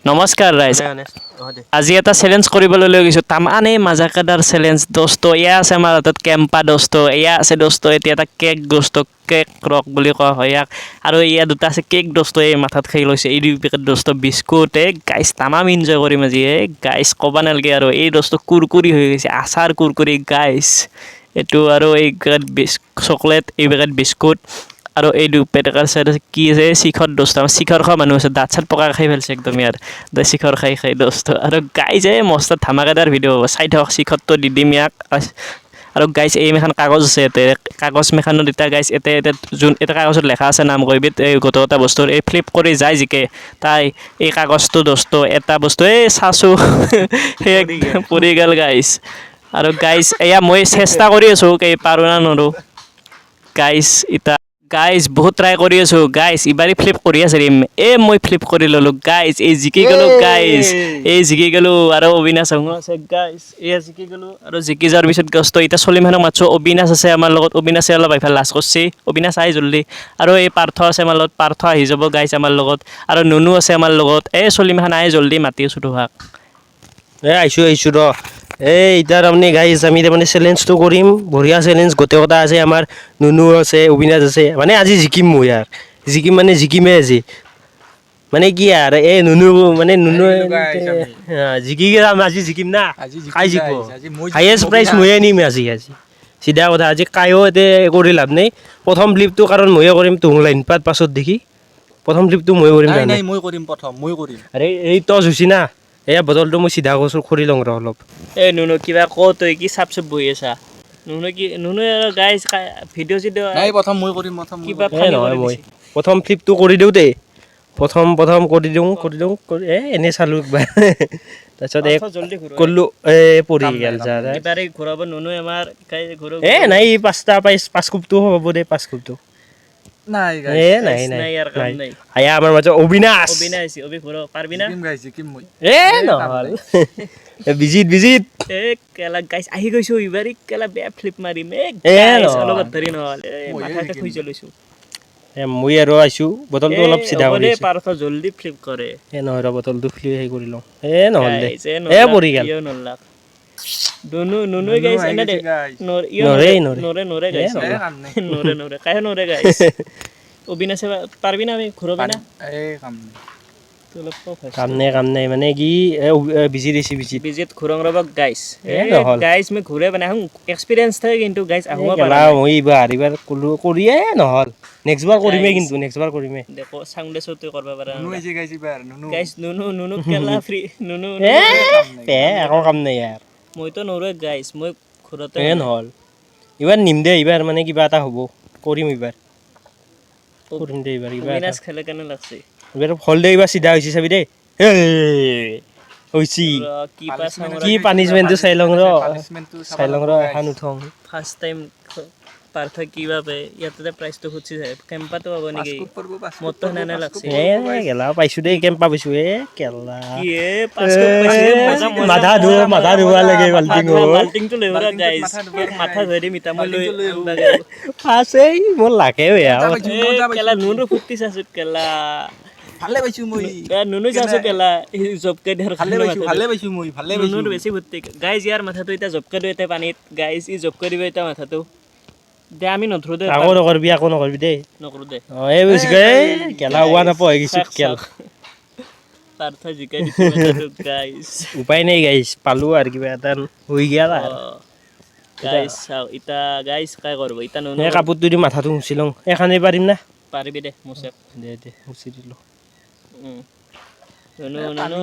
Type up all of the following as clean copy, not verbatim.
নমস্কাৰ ৰাইজ আজি এটা চেলেঞ্জ কৰিবলৈ লৈ গৈছোঁ তামানে মাজাকাদাৰ চেলেঞ্জ দোস্ত এয়া আছে আমাৰ হাতত কেম্পা দোস্ত এয়া আছে দোস্ত এতিয়া এটা কেক দোস্ত কেক ৰক বুলি কোৱা হয় ইয়াক আৰু এয়া দুটা আছে কেক দোস্ত এই মাথাত খাই লৈছে এই দুই পেকেট দোস্ত বিস্কুট গাইছ তামাম এনজয় কৰিম আজি গাইছ ক'বা নালাগে আৰু এই দোস্ত কুৰকুৰি হৈ গৈছে আচাৰ কুৰকুৰি গাইছ এইটো আৰু এই চকলেট এই পেকেট বিস্কুট আৰু এই দুই পেকেটৰ চাইড কি আছে শিখৰ দোস্ত আমাৰ শিখৰ খোৱা মানুহ আছে দাঁত চাত পকা খাই ফেলছে একদম ইয়াৰ শিখৰ খাই দোস্ত আৰু গাইজ মস্ত ধামাকাদাৰ ভিডিঅ' হ'ব চাই থাকক শিখৰটো দি দিম ইয়াক আৰু গাইজ এই মেখান কাগজ আছে ইয়াতে কাগজ মেখানত এতিয়া গাইজ এতিয়া যোন এটা কাগজত লেখা আছে নাম কৰিবি এই গোটেইটা বস্তুৰ এই ফ্লিপ কৰি যায় জিকে তাই এই কাগজটো দোস্ত এটা বস্তু এই চাচো সেই পৰি গ'ল গাইজ আৰু গাইজ এয়া মই চেষ্টা কৰি আছোঁ পাৰোঁ না নোৱাৰোঁ গাইজ এতিয়া গাইজ বহুত ট্ৰাই কৰি আছোঁ গাইজ ইবাৰে ফ্লিপ কৰি আছে মই ফ্লিপ কৰি ল'লোঁ গাইজ এই জিকি গ'লোঁ গাইজ এই জিকি গ'লোঁ আৰু অবিনাশ আছে গাইজ এয়া জিকি গ'লোঁ আৰু জিকি যোৱাৰ পিছত গছটো এতিয়া চলিমানক মাতছোঁ অবিনাশ আছে আমাৰ লগত অবিনাশে অলপ আইফা লাজ কৰিছে অবিনাশ আহি জল্দি আৰু এই পাৰ্থ আছে আমাৰ লগত পাৰ্থ আহি যাব গাইজ আমাৰ লগত আৰু নুনু আছে আমাৰ লগত এই চলিমাখান আহি জল্দি মাতি আছোঁ তোহাক আহিছোঁ ৰ এতিয়া তাৰমানে গাইজ আমি তাৰমানে চেলেঞ্জটো কৰিম বঢ়িয়া চেলেঞ্জ গোটেইকেইটা আছে আমাৰ নুনু আছে অবিনাশ আছে মানে আজি জিকিম মই ইয়াৰ জিকিমেই আজি মানে কি আৰু এই নুনু জিকি আজি জিকিম না কাই জিকিব হায়েষ্ট প্ৰাইজ ময়ে নিম আজি চিধা কথা আজি কায়ো এতিয়া কৰি লাভ নাই প্ৰথম ফ্লিপটো কাৰণ ময়ে কৰিম তোৰ লাইন পাত পাছত দেখি প্ৰথম ফ্লিপটো ময়ে কৰিম আৰে এই টচ হৈছে না এয়া বটলটো মই চিধা কৈছোঁ খৰি লওঁ ৰ অলপ এই নুনু কিবা ক তই কি চাপ চুপ বহি আছা নুনু গাইজ ভিডিঅ' চিডিঅ' প্ৰথম ফ্লিপটো কৰি দিওঁ দেই প্ৰথম কৰি দিওঁ এনেই চালোঁ একবাৰ তাৰপিছত কৰিলোঁ পৰি গ'ল ঘূৰাব নুনু আমাৰ নাই পাঁচ কোপটো হ'ব দে পাঁচ কোপটো নাই আমাৰ মাজত অবিনাশ পাৰবি না নহ'ল বিজিত কেলা গাইছ আহি গৈছোঁ ইবাৰ কেলা বেয়া ফ্লিপ মাৰিম অলপত ধৰি নহ'ল মাথাতে খুঁজি লৈছোঁ মই আৰু আহিছোঁ বটলটো অলপ চিধা কৰি পাৰ্থ জল্দি ফ্লিপ কৰে নহয় ৰ বটলটো ফ্লিপ হেৰি কৰি লওঁ নহ'ল দে পৰি গ'ল নুনু গাইছ এনে দে নৰে গাইছ অবিনাশে পাৰবি না আমি ঘূৰাবি না কাম নাই মানে কি বিজিত ঘূৰং ৰ'ব গাইছ গাইছ মই ঘূৰে মানে আহোঁ এক্সপিৰিয়েঞ্চ থাকে কিন্তু গাইছ আহোঁ মই এইবাৰ কৰিয়ে নহ'ল নেক্সট বাৰ কৰিমেই দেখো চাং দেছো তই কৰিব পাৰা গাইছ নুনু কেলা ফ্ৰী নুনু একো কাম নাই ইয়াৰ মইতো নৰোৱে গাইছ মই ঘূৰতে নহ'ল এইবাৰ নিম দে এইবাৰ মানে কিবা এটা হ'ব কৰিম এইবাৰ দে এইবাৰ অবিনাশ খেলে কেনে লাগছে এইবাৰ ফল দে এইবাৰ চিধা হৈছে চাবি দেই হৈছি কি পানিছমেণ্টটো চাই লওঁ ৰ এখন উঠং ফাৰ্ষ্ট টাইম পাৰ্থ কিবা পায় ইয়াতে প্ৰাইজটো খুচি যায় কেম্পাটো পাব নেকি মোৰতো সেনে লাগছে গেলা পাইছোঁ দেই কেম্পা পাইছোঁ কেলা মাথা ধুবা লাগে বাল্টিংটো লৈ গাইছ মাথা ধুই দিম ইতা মই লৈ আছে মোৰ লাগে কেলা নুনু ফুটি চাইছোঁ কেলা ভালে পাইছো মই নুনু চাইছোঁ কেলা জবকে দিয়াৰ ভালে পাইছো মই নুনুৰ বেছি ফুটি গাইজ ইয়াৰ মাথাটো এতিয়া জবকে দিওঁ এতিয়া পানীত গাইজ ই জবকে দিব এতিয়া মাথাটো দে আমি নধৰোঁ দে আকৌ নকৰবি দেই নকৰোঁ দে কেলা হোৱা নাপাওঁ হৈ গৈছোঁ কেলা পাৰ্থ জিকাই দিছোঁ গাইজ উপায় নাই গাইজ পালোঁ আৰু কিবা এটা হৈ গ'ল গাইজ চাওঁ এতিয়া গাইজ কাই কৰিব এতিয়া নুনু কাপোৰটো দি মাথাটো মুচি লওঁ এখানে পাৰিম না পাৰিবি দে মুচে দে মুচি দিলোঁ নুনু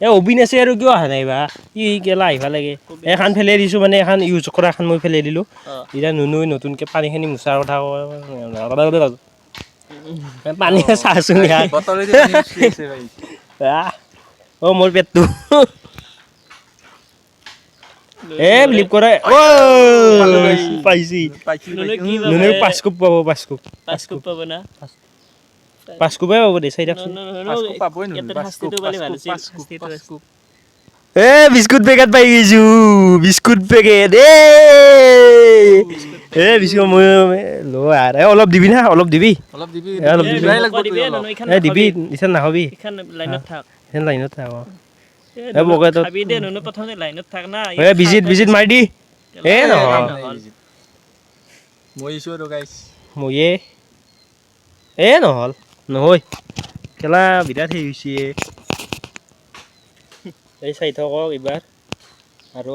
অবিনাশে আৰু কিয় অহা নাই বা ই কেলা আহিবা লাগে এখন ফেলাই দিছোঁ মানে এখন ইউজ কৰা এখন মই ফেলাই দিলোঁ এতিয়া নুনুই নতুনকৈ পানীখিনি মোচাৰ কথা পানী চাচোন মোৰ পেটটো ফ্লিপ কৰে পাইছি নুনুৰ পাঁচ কোপ পাব না পাঁচ কোপেই পাব দে চাই থাকচোন বিস্কুট পেকেট পাই গৈছোঁ বিস্কুট পেকেট বিস্কুট মই অলপ দিবি না অলপ দিবি দিবি নিচান নাখাবি হেন লাইনত থাক এ বকে তো খাবি দে নুনু প্ৰথমতে লাইনত থাক না এ বিজিত মাৰি দি এ নহয় মৰিছো আৰু গাইছ ময়ে এ নহ'ল নহয় খেলা বিৰাট হেৰি হৈছে এই চাই থাকক এইবাৰ আৰু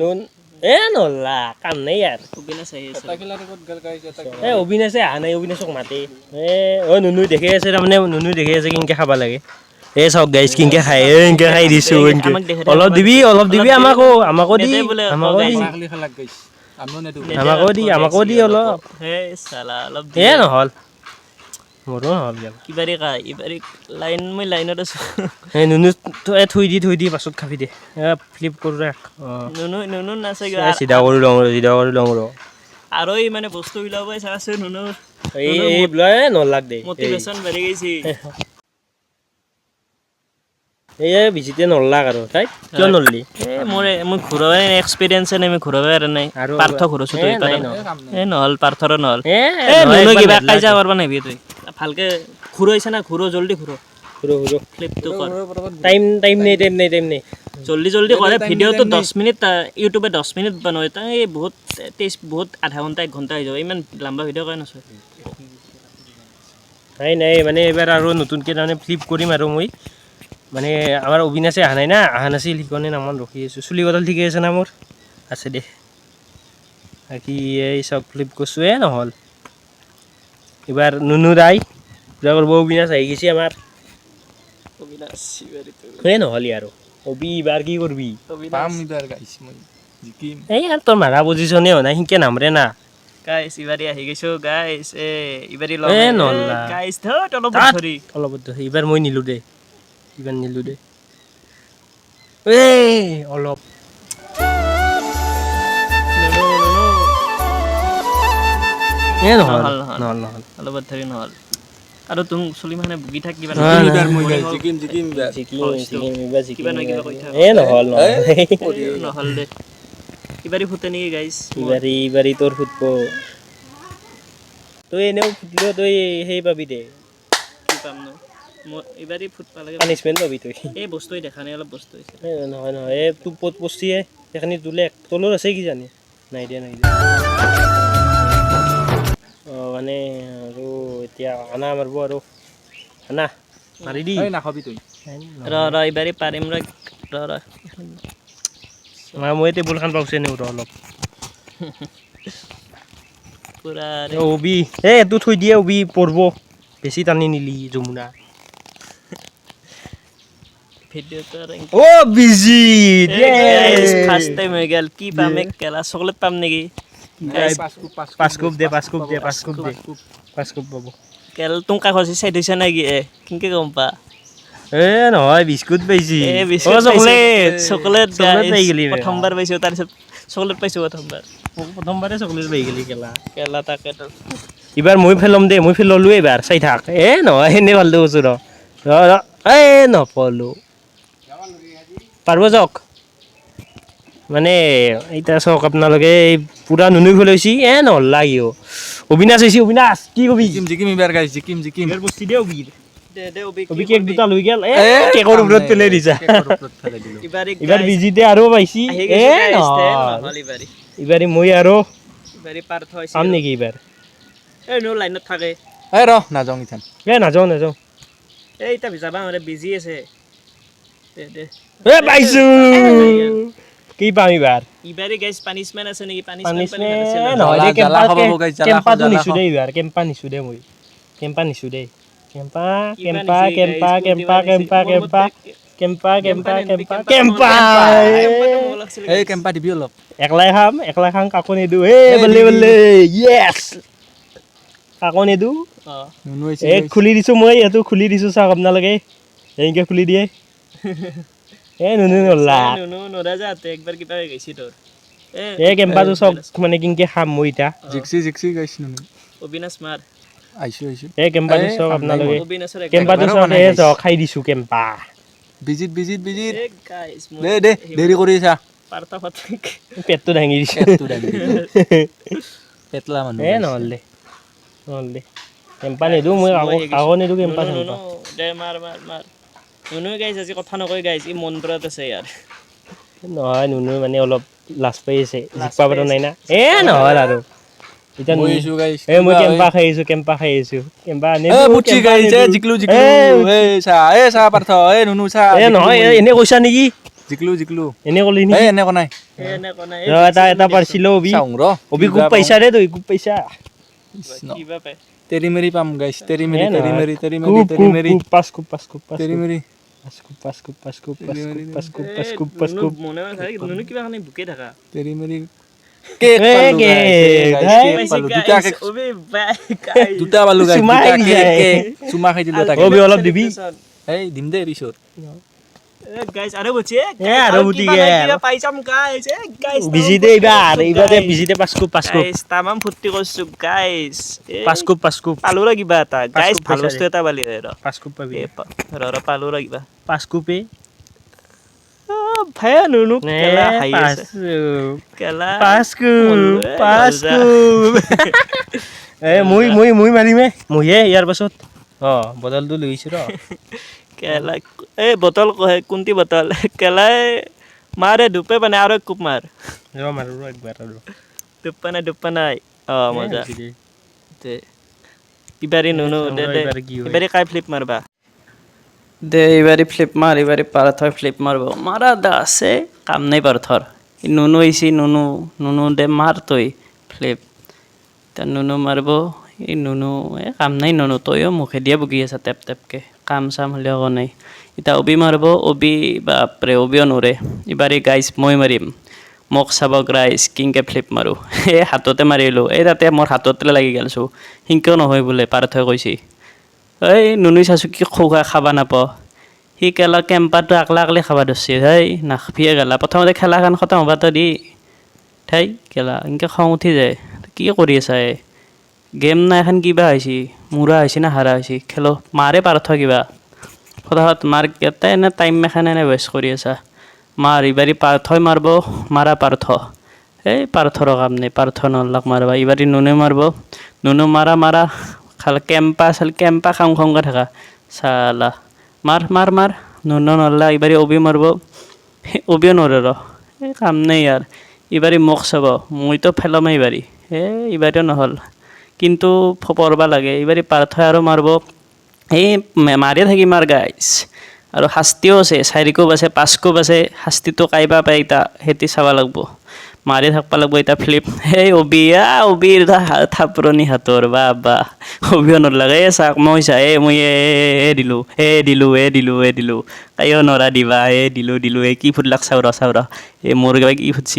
নুন এ নল্লা কাম নাই ইয়াৰ অবিনাশ আহি আছে এ অবিনাশে অহা নাই অবিনাশক মাতে এ অ' নুনু দেখি আছে তাৰমানে নুনু দেখি আছে কেনেকে খাব লাগে এ চাওক গাইছ কেনেকে খাই এনেকে খাই দিছো এনেকে আমাক দেখে দে, অলপ দিবি আমাকো দি নেদে বোলে, আমাকো দি খালি খালাক গাইছ আমিও নেদো আমাকো দি অলপ হে চালা অলপ এ নহ'ল মোৰো নহ'ল গেল কিবাৰি খাই ইবাৰি মই লাইনত আছো এই নুনু থৈ দি পাছত খাবি দে ফ্লিপ কৰোঁ ৰাখ অঁ নুনু নাচাই চিধা কৰি লওঁ ৰ আৰু এই মানে বস্তু বিলাক চাইছো নুনু এই বোলে নলাক দে মটিভেশ্যন বাঢ়ি গৈছে এই ভিজিতে নলাক আৰু তাই কিয় নললি মোৰ ঘূৰাব এক্সপিৰিয়েঞ্চে নাই মই ঘূৰাব আৰু নাই আৰু পাৰ্থ ঘূৰাইছো তই নহ'ল পাৰ্থৰো নহ'ল এ নুনু কিবা কাইজা কৰিব নাহিবি তই ভালকে ঘূৰাইছে না জল্দি ঘূৰো ক্লিপটো কৰ টাইম নাই জল্দি কৰে ভিডিঅ'টো 10 মিনিট ইউটিউবে 10 মিনিট বনায় তাই বহুত আধা ঘণ্টা 1 ঘণ্টা হৈ যাব ইমান লম্বা ভিডিঅ' কৰে নচয় নাই মানে এইবাৰ আৰু নতুনকৈ তাৰমানে ফ্লিপ কৰিম আৰু মই মানে আমাৰ অবিনাশে অহা নাই না অহা নাছিল সেইকাৰণে নামান ৰখি আছোঁ চুলি কটাল ঠিকে আছে না মোৰ আছে দে বাকী এই চব ফ্লিপ কৰিছোঁ নহ'ল এইবাৰ নুনু দাই পূজা কৰিব অবিনাশ আহি গৈছে আমাৰ নহ'লি আৰু অবি এইবাৰ কি কৰিবি পাম ইবাৰ গাইছ মই জিকিম এই আৰু তোৰ মাৰা পজিশ্যনে হোৱা নাই সিনকে নামৰে না গাইছ ইবাৰি আহি গৈছো গাইছ ইবাৰি নল্লা গাইছ অলপ ধৰি এইবাৰ মই নিলোঁ দে অলপ নহ'ল অলপ ধৰি নহ'ল আৰু তুমি চলি মানে বুগি থাক কিবা ইবাৰ মই গাইছ জিকিম নহ'ল দে ইবাৰি ফুটে নেকি গাইছ ইবাৰি তোৰ ফুটব তই এনেও ফুটলেও তই সেই পাবি দে কি পাম ন মই ইবাৰি ফুট পালে পানিছমেণ্ট পাবি তই এই বস্তুই দেখা নাই অলপ বস্তু হৈছে নহয় এই তোৰ পত পচিয়ে সেইখিনি তোলে তলৰ আছে কি জানি নাই দিয়া অঁ মানে আৰু এতিয়া আনা মাৰিব আৰু আনা মাৰি দি নাখাবি তই ৰ ইবাৰি পাৰিম ৰ মই টেবুলখন পাওঁছে নে অলপ পুৰা অবি এইটো থৈ দিয়ে অবি পৰব বেছি টানি নিলি যমুনা ভিডিঅ'টো বিজি ফাৰ্ষ্ট টাইম হৈ গ'ল কি পাম কেলা চকলেট পাম নেকি পাঁচ কোপ দে পাব কেল তোক কাগজ চাই থৈছা নেকি কেনেকে গম পা নহয় বিস্কুট পাইছি চকলেট পাই গেলি প্ৰথমবাৰ পাইছো তাৰপিছত চকলেট পাইছো প্ৰথমবাৰে চকলেট পাই গেলি কেলা তাকেতো এইবাৰ মই ফেলম দে মই ফেললো এইবাৰ চাই থাক নহয় এনে ভালটো কৈছো ৰ নপলো পাৰব যাওক মানে এতিয়া চাওক আপোনালোকে পুৰা নুনুই ফেলাইছি নহ'লা কিয় অবিনাশ হৈছে অবিনাশ কি কবি জিকিম এইবাৰ গাইছ জিকিম বস্তি দে অবি কেক দুটা লৈ গেল কেকৰ ওপৰত পেলাই দিছা এইবাৰ বিজিতে আৰু পাইছি এইবাৰ মই আৰু পাম নেকি এইবাৰ লাইনত থাকে ৰ নাযাওঁ ইথান নাযাওঁ এতিয়া যাবা মানে বিজি আছে পাইছো কি পাম এইবাৰ ইবাৰে গাইছ পানিছমেণ্ট আছে নেকি নহয় দে কেম্পাটো নিছো দে এইবাৰ কেম্পা নিছো দে মই কেম্পা এই কেম্পা দিবি অলপ একলাই খাম কাকো নিদো বলে য়েছ কাকো নিদো খুলি দিছো মই এইটো খুলি দিছো চাওক আপোনালোকে এনেকে খুলি দিয়ে নুনু নলা একবাৰ কিবা হৈ গৈছে তোৰ কেম্পাটো চাওক মানে কেনেকে খাম মই এতিয়া জিকছি গাইছ নুনু অবিনাশ মাৰ আইছো কেম্পাটো চাওক আপোনালোকে অবিনাশৰ কেম্পাটো চাওক খাই দিছো কেম্পা বিজিত দে দেৰি কৰি আছা পেটটো দাঙি দিছো পেটলা মানুহ নহ'ল দে কেম্পা নিদো মই কাকো নিদো কেম্পা দে মাৰ নুনু গাইছ আজি কথা নকয় গাইছ ই মন্ত্ৰত আছে ইয়াৰ নহয় নুনু মানে অলপ লাজ পাই আছে জিকপা পৰা নাই না নহয় আৰু এতিয়া মই আহিছো guys। মই কেম্পা খাই আহিছো কেম্পা আনি পুচি guys জিকলু চা পাৰ্থ নুনু চা নহয় এনে কৈছা নেকি জিকলু এনে ক'লি নি এনে কোনাই এনে কোনে এটা পাৰছিলো চাওঁ ৰ গুপ পাইছা ৰে তই গুপ পাইছা কিবা পায় তেৰি মেৰি পাম গাইছ তেৰি মেৰি পাঁচ কুপ তেৰি মেৰি মনে নুনু কিবা কাৰণে বুকে থাকা তেৰি মেৰি কেক পালো guys দুটা কেক দুটা পালো guys দুটা কেক চুমা খাই দিলো তাকে অবি অলপ দিবি এই দিম দে পিছত গাইছ আৰু বুচি আৰু বুটি গে কিবা পাইছাম গাইছ গাইছ বিজি দে এইবাৰ বিজি দে পাঁচ কুপ গাইছ তামাম ফুৰ্তি কৰিছো গাইছ পাঁচ কুপ পালো ৰ কিবা এটা গাইছ কুপ ভাল পইচা বস্তু এটা পালি ৰ পাঁচ কুপ পাবি ৰ পালো ৰ কিবা পাঁচ কুপে ভাই নুনু কেলা হাই আছে কেলা পাঁচ কুপ মই মাৰিমে মইহে ইয়াৰ পাছত বটলটো লৈছো ৰ কেলা এই বটল কোনটি বটল কেলাই মাৰে দুপে পানে আৰু কুপ মাৰ মাৰো ৰ একবাৰ আৰু দুপ্পা নাই মজা তে ইবাৰি নুনু দে ইবাৰি কাই ফ্লিপ মাৰবা দে ইবাৰি ফ্লিপ মাৰ ইবাৰি পাৰথৰ ফ্লিপ মাৰব মাৰা দা আছে কাম নাই পাৰথৰ নুনু আইছি নুনু দে মাৰ তই ফ্লিপ তা নুনু মাৰব নুনু কাম নাই নুনু তইও মুখে দিয়ে বগি আছা টেপকে কাম চাম হ'লে আকৌ নাই এতিয়া অবি মাৰব অবি বাপৰে অবিও নৰে ইবাৰি গাইছ মই মাৰিম মোক চাব গাইছ কিংকে ফ্লিপ মাৰো হাততে মাৰিলোঁ তাতে মোৰ হাততে লাগি গেলছো সিংকেও নহয় বোলে পাৰ্থই কৈছি নুনুই চাইছোঁ কি খোৱা খাবা নাপাওঁ সি কেলা কেম্পাটো আকলা খাবা ধৰছি নাখপিয়ে গেলা প্ৰথমতে খেলাখন খতম হ'বাতো দি কেলা এনেকৈ খং উঠি যায় কি কৰি আছা গেম না এখন কিবা হৈছে মূৰা হৈছে না হাৰা হৈছে খেলো মাৰে পাৰ্থ কিবা সদাহত মাৰ এটা এনে টাইম মেখান এনে ৱেষ্ট কৰি আছা মাৰ ইবাৰি পাৰ্থই মাৰব মাৰা পাৰ্থ পাৰ্থৰ কাম নাই পাৰ্থ নলাক মাৰবা ইবাৰি নুনে মাৰব নুনু মাৰা খাল কেম্পা খাংকে থাকা চালা মাৰ নুনু নল্লা ইবাৰি অবি মাৰব অবিও নৰে ৰ কাম নাই ইয়াৰ ইবাৰি মোক চাব মইতো ফেলমে ইবাৰিও নহ'ল কিন্তু পৰবা লাগে ইবাৰি পাৰ্থই আৰু মাৰব মাৰিয়ে থাকিম আৰু গাইছ আৰু শাস্তিও আছে 4 কোপ আছে 5 কোপ আছে শাস্তিটো কাইবা পাই এতিয়া সেতি চাব লাগব মাৰি থাকবা লাগব এতিয়া ফ্লিপ অবিৰ থাপৰণি হাতৰ বা অবিও নলাগে চাক মই চা মই দিলো কাইও নৰা দিবা দিলো কি ফুটলাক চাউৰা মোৰ কিবা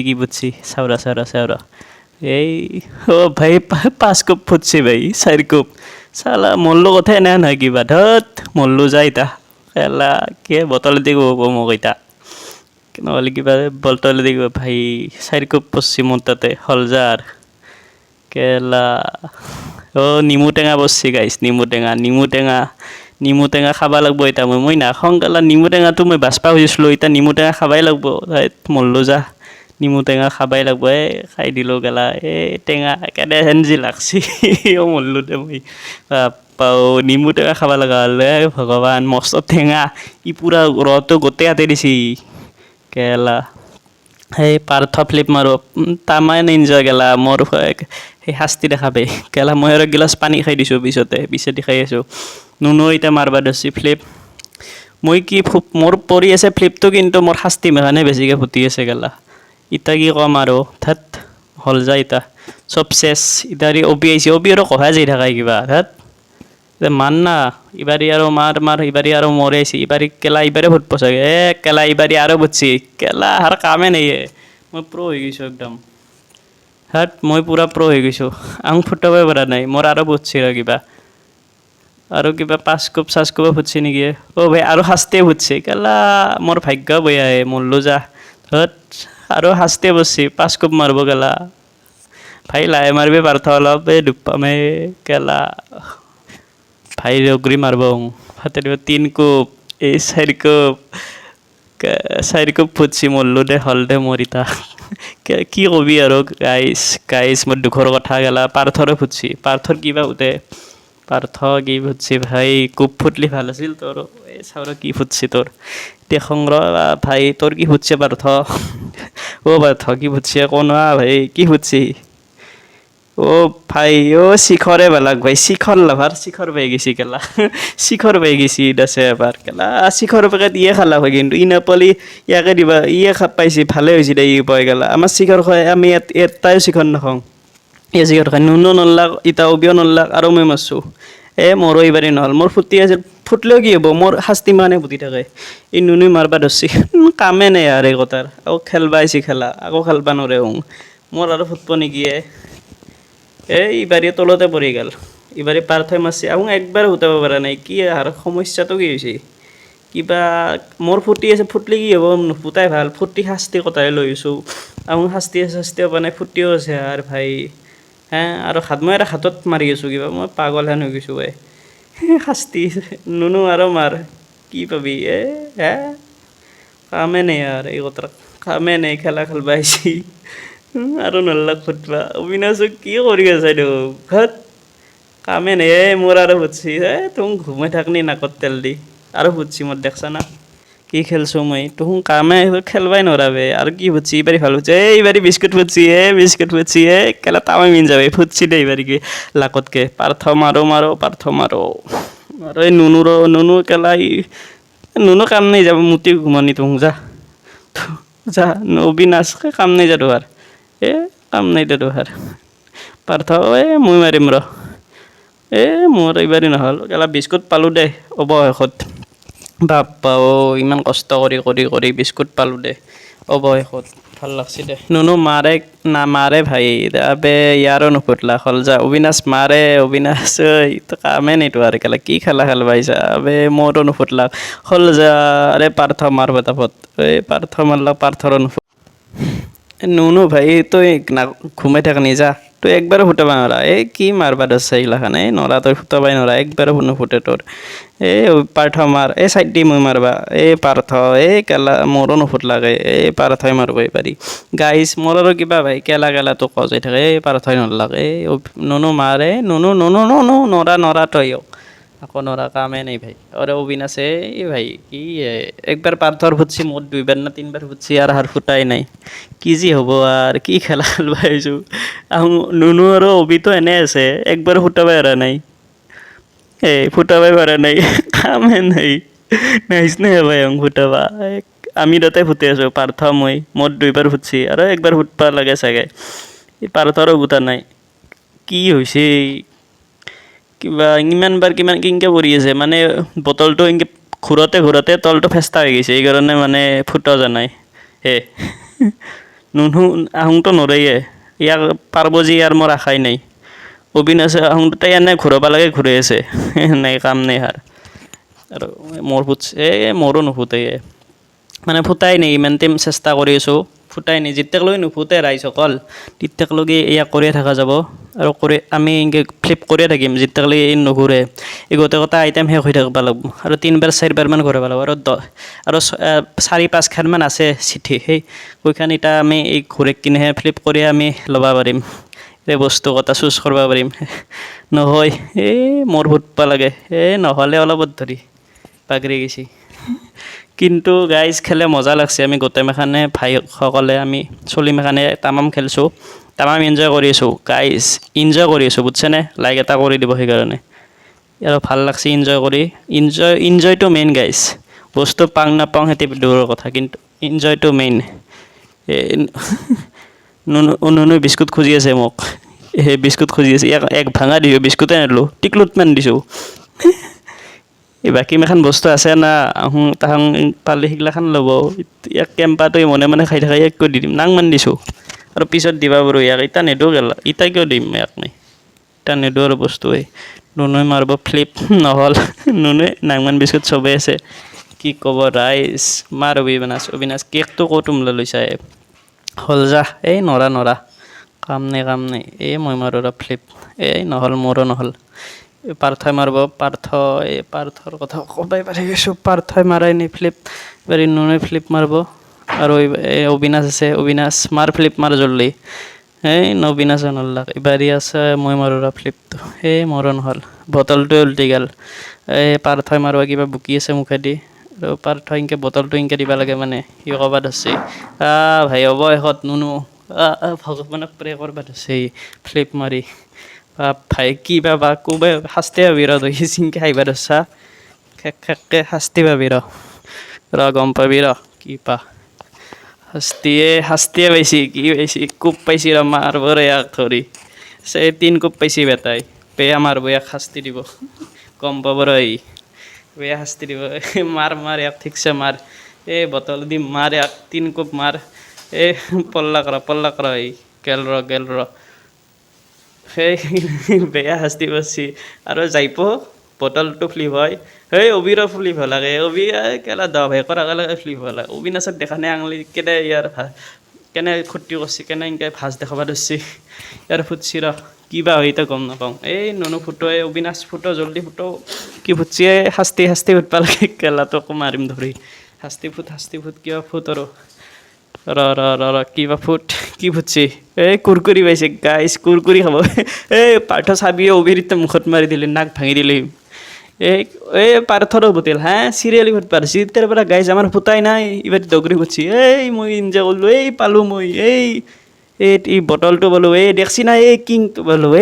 কি ফুটছি চাউৰা ভাই 5 কোপ ফুটছি ভাই 4 কোপ চালা মল্লো কথা এনে নহয় কিবা ধত মল্লো যায় ইতা খেলা কি বটল দি ক'ব মোক ইতা নহ'লে কিবা বটল দি ভাই 4 কোপ পচ্ছি মোৰ তাতে হলজাৰ কেলা নিমু টেঙা পচ্ছি গাইছ নিমু টেঙা খাবা লাগব এতিয়া মই নাখাওঁ কেলা নিমু টেঙাটো মই বাচপা খুজিছিলোঁ এতিয়া নিমু টেঙা খাবাই লাগব মল্লো যা নিমু টেঙা খাবাই লাগব খাই দিলোঁ গেলা টেঙা কেনে হেনজি লাগছি মল্লো দে মই নিমু টেঙা খাব লগা হ'লে ভগৱান মস্ত টেঙা ই পুৰা ৰটো গোটেই হাতে দিছি কেলা পাৰ্থ ফ্লিপ মাৰো তামাম এনজয় গেলা মোৰ সেই শাস্তি দেখা পাই কেলা মই আৰু গিলাচ পানী খাই দিছোঁ পিছতে খাই আছোঁ নুনু এতিয়া মাৰবা ধৰছি ফ্লিপ মই কি মোৰ পৰি আছে ফ্লিপটো কিন্তু মোৰ শাস্তি মেখানে বেছিকৈ ফুটি আছে গেলা ইতা কি ক'ম আৰু হ'ল যায় ইতা চব চেছ ইতাৰি অবি আহিছে অবি আৰু কহাই যাই থাকাই কিবা মান না ইবাৰি আৰু মাৰ ইবাৰি আৰু মৰে আহিছে ইবাৰি ফুটব চাগে কেলা ইবাৰি আৰু ফুটছি কেলা হাৰ কামে নাই মই প্ৰ' হৈ গৈছোঁ একদম মই পুৰা প্ৰ' হৈ গৈছোঁ আং ফুটাবই পৰা নাই মোৰ আৰু ফুটছি আৰু কিবা 5 কোপ 6 কোপ ফুটছি নেকি ভাই আৰু শাস্তিয়ে ফুটছি কেলা মোৰ ভাগ্য বেয়া মল্লো যা আৰু শাস্তিয়ে ফুটছি 5 কোপ মাৰব কেলা ভাই লাহে মাৰবি পাৰ্থ অলপ দুখ পামে কেলা ভাই ৰগৰি মাৰব হাতে দিব 3 কোপ 4 কোপ ফুটছি মল্লো দে হল দে মোৰ ইতা কি কবি আৰু গাইছ মোৰ দুখৰ কথা গেলা পাৰ্থৰে ফুটছি পাৰ্থৰ কিবা উঠে পাৰ্থ কি ফুটছি ভাই খুব ফুটলি ভাল আছিল তোৰ এই চাউৰ কি ফুটছি তোৰ এতিয়া সংগ্ৰহ ভাই তোৰ কি ফুটছে পাৰ্থ পাৰ্থ কি ফুটছে কোন ভাই কি ফুটছি ভাই শিখৰে বেলাক ভাই শিখৰ লাভাৰ শিখৰ পাই গেছি কেলা শিখৰ পাই গেছি দাসে এবাৰ কেলা শিখৰ পেকেট ইয়ে খালা হয় কিন্তু ই নাপালি ইয়াকে দিবা ইয়ে খাপ পাইছি ভালে হৈছে দে ই পাই গেলা আমাৰ শিখৰ খাই আমি এটাই শিখৰ নাখাওঁ এই শিখৰ খাই নুনো নল্লাক ইটা অবিও নল্লাক আৰু মই মাৰছোঁ মোৰো এইবাৰেই নহ'ল মোৰ ফুটি আছিল ফুটলেও কি হ'ব মোৰ শাস্তি মানে ফুটি থাকে এই নুনুই মাৰবা ধৰছি কামে নাই আৰু এই কথাৰ আকৌ খেলবা আহিছি খেলা আকৌ খেলবা নৰে মোৰ আৰু ফুটব নেকি এইবাৰে তলতে পৰি গ'ল এইবাৰে পাৰ্থই মাৰছি আহোঁ একবাৰ ফুটাব পৰা নাই কি আৰু সমস্যাটো কি হৈছে কিবা মোৰ ফুটি আছে ফুটলি কি হ'ব নুফুটাই ভাল ফুটি শাস্তি কটাই লৈ আহিছোঁ আহোঁ শাস্তিও পোৱা নাই ফুটিও আছে আৰু ভাই আৰু মই এটা হাতত মাৰি আছোঁ কিবা মই পাগলহেন হৈ গৈছোঁ শাস্তি নুনু আৰু মাৰ কি পাবি কামে নাই আৰু এই কথা কামে নাই খেলা খেলবা আহিছি আৰু নল্লাক ফুটবা অবিনাশক কি কৰি আছে ঘৰত কামে নাই মোৰ আৰু ফুটছি তুম ঘুমাই থাকনি নাকত তেল দি আৰু ফুটছি মোৰ দেখছা না কি খেলছোঁ মই তুম কামে খেলবাই নৰাবে আৰু কি ফুটছি এইবাৰি ভাল ফুটছি এইবাৰি বিস্কুট ফুটছি বিস্কুট ফুটছি কেলা তামাই মিন যাবে ফুটছি দে এইবাৰি কি লাকতকে পাৰ্থ পাৰ্থ মাৰো আৰু এই নুনু কেলা নুনু কাম নাই যাব মুতি ঘুমানি তুম যা অবিনাশকে কাম নাই যা তোহাৰ কাম নাই দে তোহাৰ পাৰ্থ মই মাৰিম ৰ মোৰ এইবাৰি নহ'ল কেলা বিস্কুট পালোঁ দে অৱশেষত বাপ্পা ইমান কষ্ট কৰি বিস্কুট পালোঁ দে অৱশেষত ভাল লাগছি দে নুনু নামাৰে ভাই আবে ইয়াৰো নুফুটলা হ'ল যা অবিনাশ মাৰে অবিনাশ তো কামে নাই তো আৰু কেলা কি খেলা খেলবা আহিছা আবে মোৰো নুফুটলা হ'ল যা আৰে পাৰ্থ মাৰ পটাপট পাৰ্থ মাৰলা পাৰ্থৰো নুফুট নুনু ভাই তই ঘুমাই থাক নি যা তই একবাৰো ফুটাব নৰা কি মাৰবা ধৰছা এইগিলাখান নৰা তই ফুটাবাই নৰা একবাৰো নুফুটে তোৰ পাৰ্থ মাৰ চাইড দি মই মাৰবা পাৰ্থ কেলা মোৰো নুফুটলাকে পাৰ্থই মাৰব পাৰি গাইছ মোৰ আৰু কিবা ভাই কেলা তো কজাই থাকে পাৰ্থই নৰলাক নুনু মাৰ নুনু নৰা তই আকৌ নৰা কামে নাই ভাই আৰু অবিনাশে ভাই কি একবাৰ পাৰ্থৰ ফুটছি মোৰ 2বাৰ না 3বাৰ ফুটছি আৰু হাৰ ফুটাই নাই কি যি হ'ব আৰু কি খেলা খেলবা আহিছোঁ আহোঁ নুনু আৰু অবিতো এনে আছে একবাৰ ফুটাবাই পৰা নাই ফুটাবাই পৰা নাই কামে নাই নাহিছ নাই ভাই ফুটাবা আমি দুটাই ফুটি আছোঁ পাৰ্থ মই মোৰ 2বাৰ ফুটছি আৰু একবাৰ ফুটবা লাগে চাগে পাৰ্থৰো ফুটা নাই কি হৈছে কিবা ইমানবাৰ কিনকে পৰি আছে মানে বটলটো এনেকৈ ঘূৰতে তলটো ফেষ্টা হৈ গৈছে এইকাৰণে মানে ফুটা যোৱা নাই নুনু আহোঁতো নৰেয়ে ইয়াক পাৰব যি ইয়াৰ মোৰ আশাই নাই অবিনাশে আহোঁ তাই এনে ঘূৰাব লাগে ঘূৰাই আছে নাই কাম নাই হাৰ আৰু মোৰ ফুটছে মোৰো নুফুটে মানে ফুটাই নাই ইমান টাইম চেষ্টা কৰি আছোঁ ফুটাই নাই যেতিয়ালৈকে নুফুটে ৰাইজসকল তেতিয়ালৈকে ইয়াক কৰিয়ে থকা যাব আৰু আমি এনেকৈ ফ্লিপ কৰিয়ে থাকিম যেতিয়ালৈকে নুঘূৰে এই গোটেইকেইটা আইটেম শেষ হৈ থাকিব লাগিব আৰু 3বাৰ 4বাৰমান ঘূৰাব লাগিব আৰু 4-5খানমান আছে চিঠি সেইখান এতিয়া আমি এই ঘূৰে কিনেহে ফ্লিপ কৰি আমি ল'ব পাৰিম এই বস্তু কথা চুজ কৰিব পাৰিম নহয় মোৰ ফুটবা লাগে নহ'লে অলপ ধৰি পাগৰি গৈছি কিন্তু গাইজ খেলে মজা লাগছে আমি গোটেইমাখানে ভাইসকলে আমি চলিমাখানে তামাম খেলছোঁ তামাম এনজয় কৰি আছোঁ গাইজ এনজয় কৰি আছোঁ বুজছেনে লাইক এটা কৰি দিব সেইকাৰণে আৰু ভাল লাগছে এনজয় কৰি এনজয়টো মেইন গাইজ বস্তু পাং নাপাওঁ সেইটো দূৰৰ কথা কিন্তু এনজয়টো মেইন নুনু বিস্কুট খুজি আছে মোক বিস্কুট খুজি আছে ইয়াক এক ভাঙা দিছোঁ বিস্কুটে নিদিলোঁ টিকলুটমান দিছোঁ বাকী মাখান বস্তু আছে না আহোঁ তাহাং পালে সেইগিলাখান ল'ব ইয়াক কেম্পাটো মনে খাই থাকে ইয়াক কিয় দি দিম নাংমান দিছোঁ আৰু পিছত দিবা পাৰোঁ ইয়াক ইটা নেদো গেলা ইটা কিয় দিম ইয়াক মই ইটা নেদো আৰু বস্তু নুনুৱে মাৰিব ফ্লিপ নহ'ল নুনুৱে নাংমান বিস্কুট চবেই আছে কি ক'ব ৰাইজ মাৰ অবিনাশ কেকটো ক'ত লৈছা হ'ল যা নৰা কাম নাই মই মাৰোঁ ৰ ফ্লিপ নহ'ল মোৰো নহ'ল পাৰ্থই মাৰিব পাৰ্থৰ কথা ক'বাই পাৰি গৈছোঁ পাৰ্থই মাৰাই নি ফ্লিপ নুনুৱে ফ্লিপ মাৰিব আৰু অবিনাশ আছে অবিনাশ মাৰ ফ্লিপ মাৰ জল্দি এই নবীন আছে নল্লাক ইবাৰি আছে মই মাৰোৰা ফ্লিপটো এই মৰণ হ'ল বটলটোৱে উল্টি গ'ল এই পাৰ্থই মাৰোৱা কিবা বুকি আছে মুখেদি আৰু পাৰ্থই ইনকে বটলটো ইনকে দিব লাগে মানে সি ক'ৰবাত আছে ভাই অৱশেষত নুনু ভগৱানক প্ৰে কৰবা ধৰছে ফ্লিপ মাৰি বাপ ভাই কি বা কোবাই শাস্তি পাবি ৰ তই চিনকে আহিবা ধৰছা খেককে শাস্তি পাবি ৰ গম পাবি ৰ কি পা শাস্তিয়ে পাইছি কি পাইছি কোব পাইছি ৰ মাৰব ৰে ইয়াক ধৰি 3 কোব পাইছি বেটাই বেয়া মাৰব ইয়াক শাস্তি দিব গম পাব ৰ বেয়া শাস্তি দিব মাৰ ইয়াক ঠিকছে মাৰ এই বটল দি মাৰ ইয়াক 3 কোব মাৰ এই পল্লাক ৰ গেল ৰ সেই বেয়া শাস্তি পাইছি আৰু যাইপ বটলটো ফ্লিপ হয় সেই অবিৰ ফ্লিপ হ'ল লাগে অবি কেলা দহ ভাই কৰা লাগে ফ্লিপ হ'ল অবিনাশক দেখা নাই আঙুলি কেনে ইয়াৰ কেনে ক্ষতি কৰিছে কেনে এনেকৈ ভাজ দেখাব ধৰিছে ইয়াৰ ফুটছি ৰ কিবা হয় এতিয়া গম নাপাওঁ এই নুনু ফুটো এই অবিনাশ ফুটো জল্দি ফুটো কি ফুটছি শাস্তি ফুটবা লাগে কেলাটোকো মাৰিম ধৰি শাস্তি ফুট কিবা ফুট আৰু ৰ কিবা কি ফুটছি এই কুৰকুৰি পাইছে গাইছ কুৰকুৰি খাব এই পাৰ্থ চাবি অবিৰিত মুখত মাৰি দিলে নাক ভাঙি দিলে এই পাৰ্থৰো ফুটিল চিৰিয়েলি ফুট পাৰছি তাৰ পৰা গাইছ আমাৰ ফুটাই নাই এইবাৰ দগৰি ফুটছি মই ইনজয় কৰিলোঁ পালোঁ মই এই বটলটো পালোঁ দেখছি নাই কিংটো পালোঁ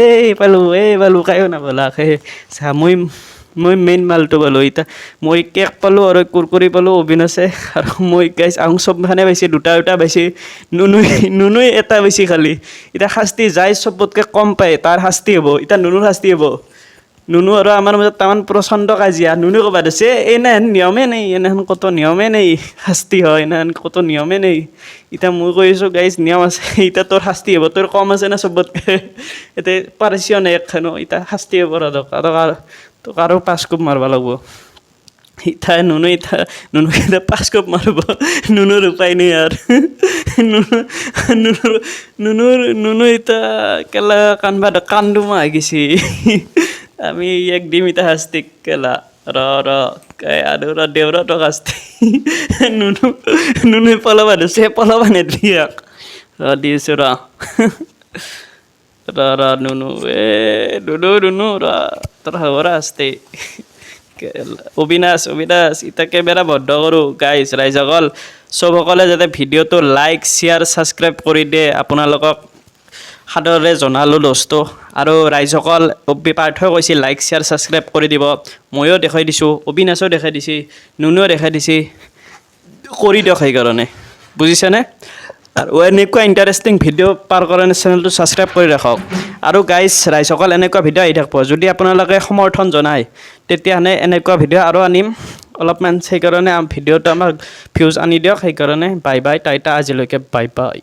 পালোঁ কায়ো নাপালা চা মই মেইন মালটো পালোঁ এতিয়া মই কেক পালোঁ আৰু কুৰকুৰি পালোঁ অবিনাশে আৰু মই গাইছ আহোঁ চবখানে পাইছে দুটা পাইছে নুনুই এটা পাইছে খালি এতিয়া শাস্তি যায় চবতকৈ কম পায় তাৰ শাস্তি হ'ব এতিয়া নুনুৰ শাস্তি হ'ব নুনু আৰু আমাৰ মাজত তামান প্ৰচণ্ড কাজিয়া নুনু ক'বা ধৰিছে এনেহেন নিয়মে নেই এনেহেন কত নিয়মে নেই শাস্তি হয় এনেহেন কত নিয়মে নেই এতিয়া মই কৈ আছোঁ গাইজ নিয়ম আছে এতিয়া তোৰ শাস্তি হ'ব তোৰ কম আছে না চবতকৈ এতিয়া পাৰিছিও নাই একখানো এতিয়া শাস্তি হ'ব তোক আৰু 5 কোব মাৰিব লাগিব নুনু এতিয়া 5 কোব মাৰিব নুনুৰ উপায় নাই আৰু নুনু এতিয়া কেলা কান্দুমা হৈ গৈছে আমি ইয়াক দিম এতিয়া শাস্তি কেলা আৰু দেউৰাটো শাস্তি নুনুই পলাবা ধৰিছে পলাবা নেদি ইয়াক দিছোঁ নুনু নুনু তোৰ হ'ব শাস্তি অবিনাশ এতিয়া কেমেৰা বন্ধ কৰোঁ গাইজ ৰাইজসকল চবসকলে যাতে ভিডিঅ'টো লাইক শ্বেয়াৰ ছাবস্ক্ৰাইব কৰি দিয়ে আপোনালোকক সাদৰে জনালোঁ দোস্ত আৰু ৰাইজসকল পাৰ্থই কৈছে লাইক শ্বেয়াৰ ছাবস্ক্ৰাইব কৰি দিব ময়ো দেখাই দিছোঁ অবিনাশেও দেখাই দিছে নুনুও দেখাই দিছে কৰি দিয়ক সেইকাৰণে বুজিছেনে আৰু এনেকুৱা ইণ্টাৰেষ্টিং ভিডিঅ' পাৰ কাৰণে চেনেলটো ছাবস্ক্ৰাইব কৰি ৰাখক আৰু গাইজ ৰাইজসকল এনেকুৱা ভিডিঅ' আহি থাকিব যদি আপোনালোকে সমৰ্থন জনায় তেতিয়াহ'লে এনেকুৱা ভিডিঅ' আৰু আনিম অলপমান সেইকাৰণে ভিডিঅ'টো আমাক ভিউজ আনি দিয়ক সেইকাৰণে বাই টাইটা আজিলৈকে বাই